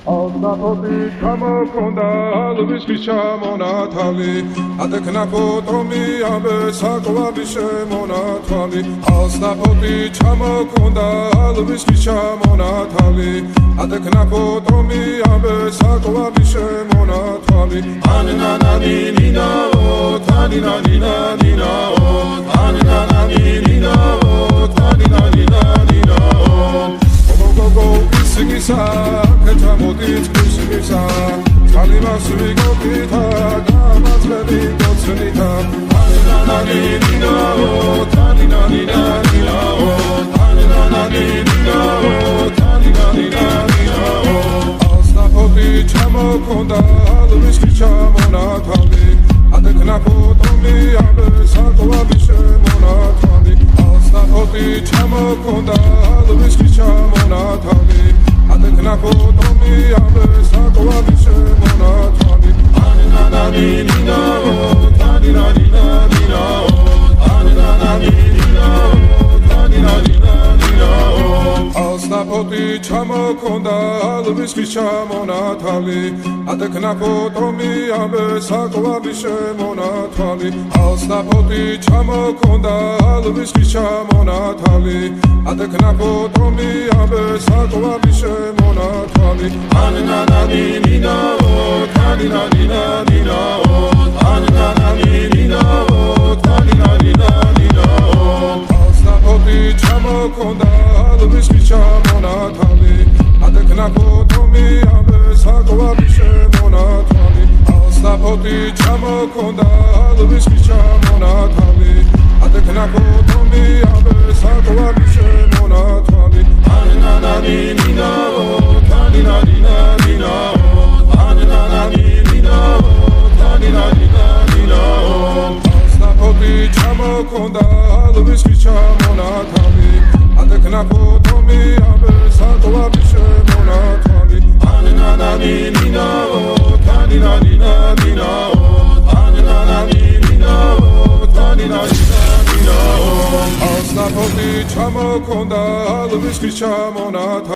Alnapoti ჩამოქონდა ალვის ჩამონათალი ატეკნა ფოტომი ამბე საკლავი შემონათვალი ალნაპoti ჩამოქონდა ალვის ჩამონათალი ატეკნა ფოტომი ამბე საკლავი შემონათვალი ანანანი ნინაო თანინანი ნინაო ანანანი ნინაო თანინანი ნინაო გოგო ისგისა Ketamodit kusmisa Kalimas vigopita Gamazvedi gotsunita Aninanani ninao Taninani ninao Aninanani ninao Taninani ninao Alsnapoti chamokonda Alviski chamonatali Adekna potomi Abe saklavi shemonatali Alsnapoti chamokonda Alviski chamonatali Adekna potomi ambe saklavi shemonatali Aninanani ninao Taninani ninao Aninanani ninao Taninani ninao Alsnapoti chamokonda alviski chamonatali Adekna potomi ambe saklavi shemonatali Alsnapoti chamokonda alviski chamonatali Adekna potomi ambe saklavi shemonatali Aninanani ninao Taninani ninao Aninanani ninao Taninani ninao Alsnapoti chamokonda alviski chamonatali Adekna potomi ambe saklavi shemonatali Alsnapoti chamokonda alviski chamonatali Adekna potomi ambe saklavi shemonatali Aninanani ninao Taninani ninao Aninanani ninao Taninani ninao Alsnapoti chamokonda alviski chamonatali Adekna potomi ambe saklavi shemonatali Aninanani ninao Taninani ninao Aninanani ninao Taninani ninao Alsnapoti chamokonda alviski chamonatali